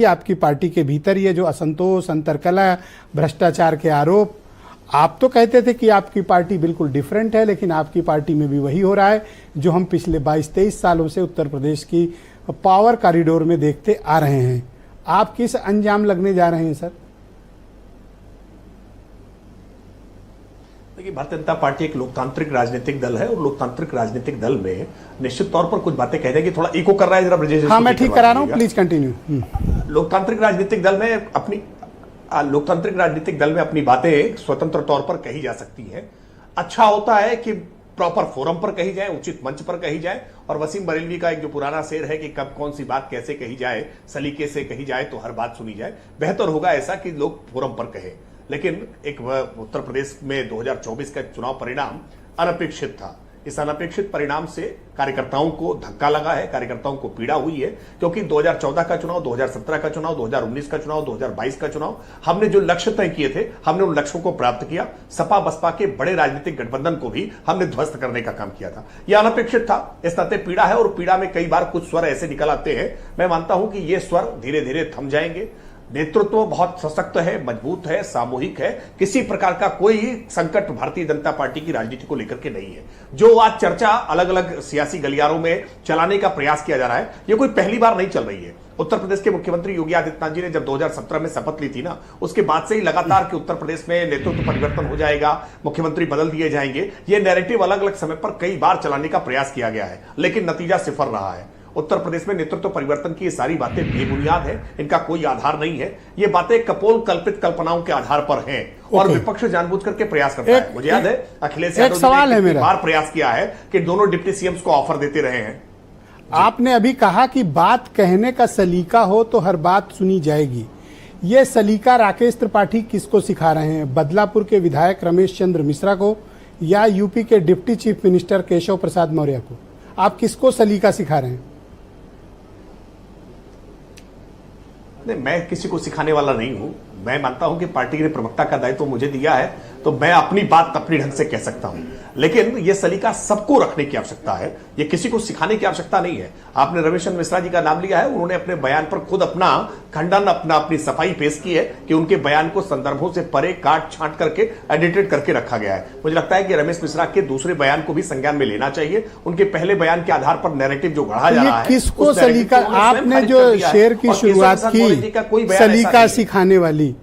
आपकी पार्टी के भीतर ये जो असंतोष, अंतर्कलह, भ्रष्टाचार के आरोप, आप तो कहते थे कि आपकी पार्टी बिल्कुल डिफरेंट है, लेकिन आपकी पार्टी में भी वही हो रहा है जो हम पिछले 22-23 सालों से उत्तर प्रदेश की पावर कॉरिडोर में देखते आ रहे हैं। आप किस अंजाम लगने जा रहे हैं सर? देखिए, भारतीय जनता पार्टी एक लोकतांत्रिक राजनीतिक दल है और लोकतांत्रिक राजनीतिक दल में निश्चित तौर पर कुछ बातें कह देंगे। थोड़ा इको कर रहा है जरा ब्रजेश। हाँ, मैं ठीक करा रहा हूँ, प्लीज कंटिन्यू। लोकतांत्रिक राजनीतिक दल में अपनी बातें स्वतंत्र तौर पर कही जा सकती हैं। अच्छा होता है कि प्रॉपर फोरम पर कही जाए, उचित मंच पर कही जाए। और वसीम बरेलवी का एक जो पुराना शेर है कि कब कौन सी बात कैसे कही जाए, सलीके से कही जाए तो हर बात सुनी जाए। बेहतर होगा ऐसा कि लोग फोरम पर कहें। लेकिन एक उत्तर प्रदेश में 2024 का चुनाव परिणाम अनपेक्षित था। इस अनपेक्षित परिणाम से कार्यकर्ताओं को धक्का लगा है, कार्यकर्ताओं को पीड़ा हुई है, क्योंकि 2014 का चुनाव, 2017 का चुनाव, 2019 का चुनाव, 2022 का चुनाव, हमने जो लक्ष्य तय किए थे, हमने उन लक्ष्यों को प्राप्त किया। सपा बसपा के बड़े राजनीतिक गठबंधन को भी हमने ध्वस्त करने का काम किया था। यह अनपेक्षित था, इस नाते पीड़ा है। और पीड़ा में कई बार कुछ स्वर ऐसे निकल आते हैं, मैं मानता हूं कि ये स्वर धीरे धीरे थम जाएंगे। नेतृत्व बहुत सशक्त है, मजबूत है, सामूहिक है। किसी प्रकार का कोई संकट भारतीय जनता पार्टी की राजनीति को लेकर के नहीं है। जो आज चर्चा अलग अलग सियासी गलियारों में चलाने का प्रयास किया जा रहा है, यह कोई पहली बार नहीं चल रही है। उत्तर प्रदेश के मुख्यमंत्री योगी आदित्यनाथ जी ने जब 2017 में शपथ ली थी ना, उसके बाद से ही लगातार कि उत्तर प्रदेश में नेतृत्व परिवर्तन हो जाएगा, मुख्यमंत्री बदल दिए जाएंगे, यह नैरेटिव अलग अलग समय पर कई बार चलाने का प्रयास किया गया है, लेकिन नतीजा सिफर रहा है। उत्तर प्रदेश में नेतृत्व परिवर्तन की ये सारी बातें बेबुनियाद है, इनका कोई आधार नहीं है। ये बातें कपोल कल्पित कल्पनाओं के आधार पर हैं और विपक्ष जानबूझ करके प्रयास करता है। मुझे याद है अखिलेश यादव ने कई बार प्रयास किया है कि दोनों डिप्टी सीएम्स को ऑफर देते रहे हैं। आपने अभी कहा कि बात कहने का सलीका हो तो हर बात सुनी जाएगी। ये सलीका राकेश त्रिपाठी किसको सिखा रहे हैं? बदलापुर के विधायक रमेश चंद्र मिश्रा को या यूपी के deputy chief minister Keshav Prasad Maurya को? आप किसको सलीका सिखा रहे हैं? नहीं, मैं किसी को सिखाने वाला नहीं हूं। मैं मानता हूं कि पार्टी ने प्रवक्ता का दायित्व मुझे दिया है, तो मैं अपनी बात अपनी ढंग से कह सकता हूं। लेकिन यह सलीका सबको रखने की आवश्यकता है, यह किसी को सिखाने की आवश्यकता नहीं है। आपने रमेश चंद्र मिश्रा जी का नाम लिया है, उन्होंने अपने बयान पर खुद अपना खंडन, अपनी सफाई पेश की है कि उनके बयान को संदर्भों से परे काट छांट करके एडिटेड करके रखा गया है। मुझे लगता है कि रमेश मिश्रा के दूसरे बयान को भी संज्ञान में लेना चाहिए। उनके पहले बयान के आधार पर नैरेटिव जो गढ़ा जा रहा है, किसको सलीका? आपने जो शेर की शुरुआत की सलीका सिखाने वाली,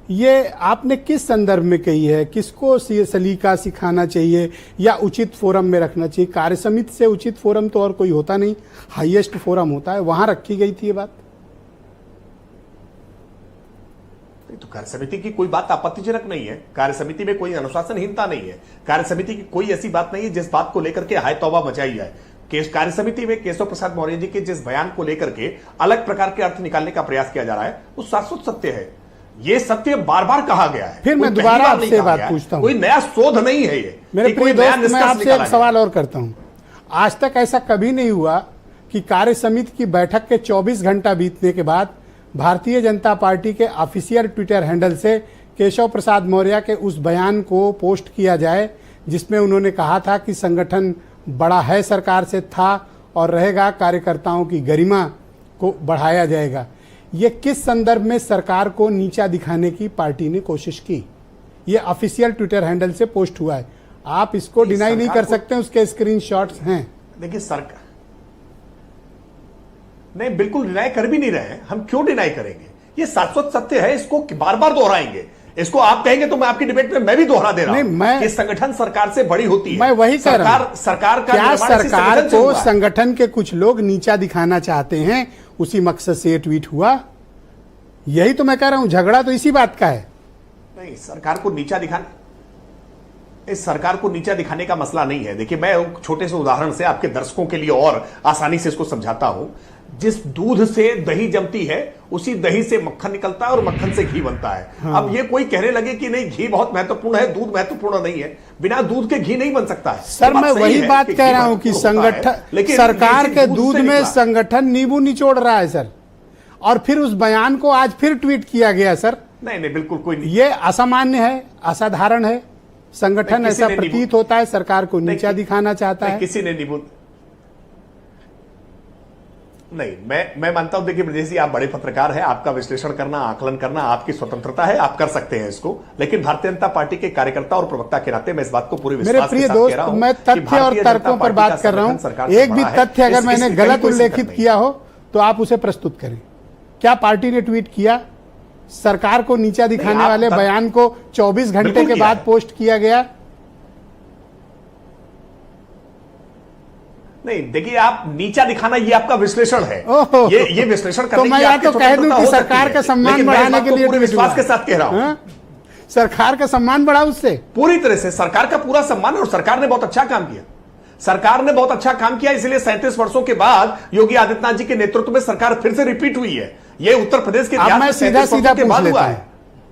ये आपने किस संदर्भ में कही है? किसको सलीका सिखाना चाहिए या उचित फोरम में रखना चाहिए? कार्य समिति से उचित फोरम तो और कोई होता नहीं, हाईएस्ट फोरम होता है, वहां रखी गई थी ये बात। तो कार्य समिति की कोई बात आपत्तिजनक नहीं है। कार्य समिति में कोई अनुशासनहीनता नहीं है। कार्य समिति की कोई ऐसी बात नहीं है जिस बात को लेकर के हाय तौबा मचाई जाए। कार्य समिति में केशव प्रसाद मौर्य जी के जिस बयान को लेकर के अलग प्रकार के अर्थ निकालने का प्रयास किया जा रहा है, वो शाश्वत सत्य है। ये सत्य बार बार कहा गया है। फिर मैं दोबारा आपसे बात पूछता हूं, कोई नया शोध नहीं है ये। मेरे प्रिय दोस्त, मैं आपसे एक सवाल और करता हूं। आज तक ऐसा कभी नहीं हुआ कि कार्य समिति की बैठक के 24 घंटा बीतने के बाद भारतीय जनता पार्टी के ऑफिशियल ट्विटर हैंडल से केशव प्रसाद मौर्य के उस बयान को पोस्ट किया जाए जिसमें उन्होंने कहा था कि संगठन बड़ा है, सरकार से था और रहेगा, कार्यकर्ताओं की गरिमा को बढ़ाया जाएगा। ये किस संदर्भ में सरकार को नीचा दिखाने की पार्टी ने कोशिश की? ये ऑफिशियल ट्विटर हैंडल से पोस्ट हुआ है, आप इसको डिनाई नहीं कर सकते, उसके स्क्रीनशॉट्स हैं। देखिए सरकार नहीं, बिल्कुल डिनाई कर भी नहीं रहे हैं। हम क्यों डिनाई करेंगे? ये शाश्वत सत्य है, इसको बार बार दोहराएंगे। इसको आप कहेंगे तो मैं आपकी डिबेट में मैं भी दोहरा दे रहा हूं कि संगठन सरकार से बड़ी होती है। मैं वही कह रहा हूं, सरकार का क्या सरकार को संगठन के कुछ लोग नीचा दिखाना चाहते हैं, उसी मकसद से ये ट्वीट हुआ? यही तो मैं कह रहा हूं, झगड़ा तो इसी बात का है। नहीं, सरकार को नीचा दिखाने का मसला नहीं है। देखिए, मैं छोटे से उदाहरण से आपके दर्शकों के लिए और आसानी से इसको समझाता हूं। जिस दूध से दही जमती है, उसी दही से मक्खन निकलता है और मक्खन से घी बनता है। हाँ। अब ये कोई कहने लगे कि नहीं, घी बहुत महत्वपूर्ण है, दूध महत्वपूर्ण नहीं है, बिना दूध के घी नहीं बन सकता है। सर, मैं वही बात कह रहा हूं कि संगठन, सरकार के दूध में संगठन नींबू निचोड़ रहा है सर, और फिर उस बयान को आज फिर ट्वीट किया गया सर। नहीं, बिल्कुल कोई नहीं। ये असामान्य है, असाधारण है। संगठन ऐसा प्रतीत होता है सरकार को नीचा दिखाना चाहता है। किसी ने नींबू नहीं, मैं मानता हूं, देखिए ब्रजेश जी, आप बड़े पत्रकार हैं, आपका विश्लेषण करना, आकलन करना आपकी स्वतंत्रता है, आप कर सकते हैं इसको। लेकिन भारतीय जनता पार्टी के कार्यकर्ता और प्रवक्ता के नाते मैं इस बात को पूरे मेरे विश्वास प्रिय के साथ दोस्त, कह रहा हूं मैं कि तथ्य और भारतीय जनता तर्कों पर पार्टी का बात कर रहा संगठन हूं। सरकार से एक भी बड़ा है। तथ्य अगर मैंने इसमें गलत कोई उल्लेखित संकट किया हो तो आप उसे प्रस्तुत करें। क्या पार्टी ने ट्वीट किया? सरकार को नीचा दिखाने आप वाले बयान को 24 घंटे बिल्कुल के किया बाद है। पोस्ट किया गया। नहीं, देखिए, आप नीचा दिखाना ये आपका विश्लेषण है। ओहो। ये विश्लेषण करने तो की मैं या आपकी तो कह दूं स्वतंत्रता कि हो सकती सरकार है, का सम्मान लेकिन मैं इस बढ़ाने बात के को लिए पूरे ट्वीट विश्वास हुआ। के साथ कह रहा हूं। हाँ? सरकार का सम्मान बढ़ा उससे। पूरी तरह से सरकार का पूरा सम्मान, और सरकार ने बहुत अच्छा काम किया। सरकार ने बहुत अच्छा काम किया, इसलिए 37 वर्षों के बाद योगी आदित्यनाथ जी के नेतृत्व में सरकार फिर से रिपीट हुई है। ये उत्तर प्रदेश के अब इतिहास मैं में सीधा 37 सीधा वर्षों के पूछ बाद लेता हुआ हूं। है।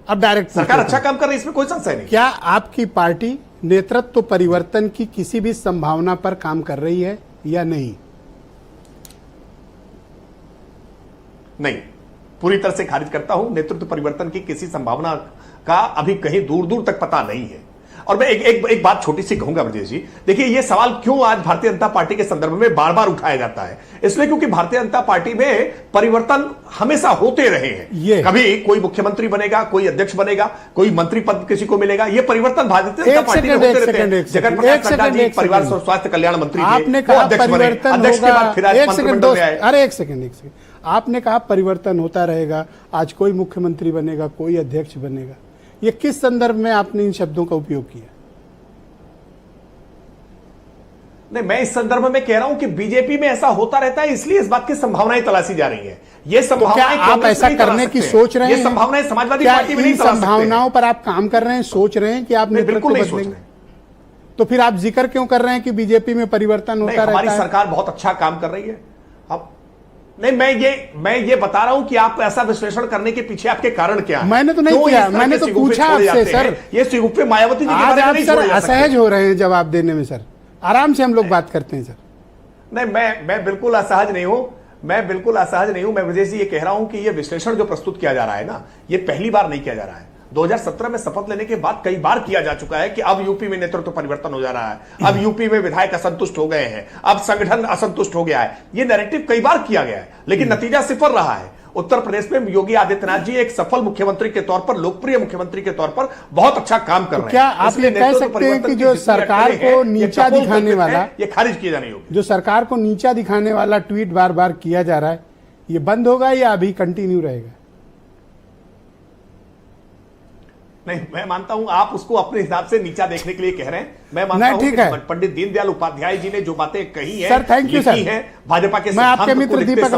अब डायरेक्ट सरकार अच्छा काम कर रही है, इसमें कोई संशय नहीं। क्या आपकी पार्टी नेतृत्व परिवर्तन की किसी भी संभावना पर काम कर रही है या नहीं? नहीं, पूरी तरह से खारिज करता हूं। नेतृत्व परिवर्तन की किसी संभावना का अभी कहीं दूर दूर तक पता नहीं है। और मैं एक बात छोटी सी कहूंगा ब्रजेश जी, देखिए, ये सवाल क्यों आज भारतीय जनता पार्टी के संदर्भ में बार बार उठाया जाता है? इसलिए क्योंकि भारतीय जनता पार्टी में परिवर्तन हमेशा होते रहे हैं। कभी कोई मुख्यमंत्री बनेगा, कोई अध्यक्ष बनेगा, कोई मंत्री पद किसी को मिलेगा। ये परिवर्तन भारतीय जनता पार्टी में होते रहते हैं। जगन प्रकाश नड्डा जी परिवार और स्वास्थ्य कल्याण मंत्री थे, आपने वो कहा अध्यक्ष बने, परिवर्तन अध्यक्ष के बाद फिर आज एक मंत्रिमंडल सेकंड में आए। अरे एक सेकंड आपने कहा परिवर्तन होता रहेगा, आज कोई मुख्यमंत्री बनेगा, कोई अध्यक्ष बनेगा। ये किस संदर्भ में आपने इन शब्दों का उपयोग किया? नहीं, मैं इस संदर्भ में कह रहा हूं कि बीजेपी में ऐसा होता रहता है, इसलिए इस बात की संभावनाएं तलाशी जा रही हैं। ये संभावनाएं आप ऐसा करने की सोच रहे हैं? ये संभावनाएं समाजवादी क्या पार्टी में नहीं इन तलाश सकते? संभावनाओं पर आप काम कर रहे हैं, सोच रहे हैं कि आप बिल्कुल नहीं सोच बदलेंगे? रहे। तो फिर आप जिक्र क्यों कर रहे हैं कि बीजेपी में परिवर्तन होता रहता है? हमारी सरकार बहुत अच्छा काम कर रही है। अब नहीं, मैं ये बता रहा हूं कि आप ऐसा विश्लेषण करने के पीछे आपके कारण क्या है? मैंने तो नहीं किया, मैंने तो पूछा आपसे सर। ये सिगुप्पे मायावती जी के आज बारे में आप नहीं सर छोड़े जा सकते। असहज हो रहे हैं जवाब देने में। सर आराम से हम लोग बात करते हैं सर। नहीं, मैं बिल्कुल असहज नहीं हूं। मैं बिल्कुल असहज नहीं हूं। मैं विजय जी ये कह रहा हूं कि ये विश्लेषण जो प्रस्तुत किया जा रहा है ना, ये पहली बार नहीं किया जा रहा है। 2017 में शपथ लेने के बाद कई बार किया जा चुका है कि अब यूपी में नेतृत्व परिवर्तन हो जा रहा है, अब यूपी में विधायक असंतुष्ट हो गए हैं, अब संगठन असंतुष्ट हो गया है। ये नैरेटिव कई बार किया गया है, लेकिन नतीजा सिफर रहा है। उत्तर प्रदेश में योगी आदित्यनाथ जी एक सफल मुख्यमंत्री के तौर पर, लोकप्रिय मुख्यमंत्री के तौर पर बहुत अच्छा काम कर रहे हैं। क्या आप ये कह सकते हैं कि जो सरकार को नीचा दिखाने वाला, ये खारिज किए जाने योग्य, जो सरकार को नीचा दिखाने वाला ट्वीट बार बार किया जा रहा है, ये बंद होगा या अभी कंटिन्यू रहेगा? नहीं, मैं मानता हूं आप उसको अपने हिसाब से नीचा देखने के लिए कह रहे हैं। मैं मानता हूं कि पंडित दीनदयाल उपाध्याय जी ने जो बातें कही हैं, sir thank you sir, Bhajpa के मैं आपके मित्र दीपक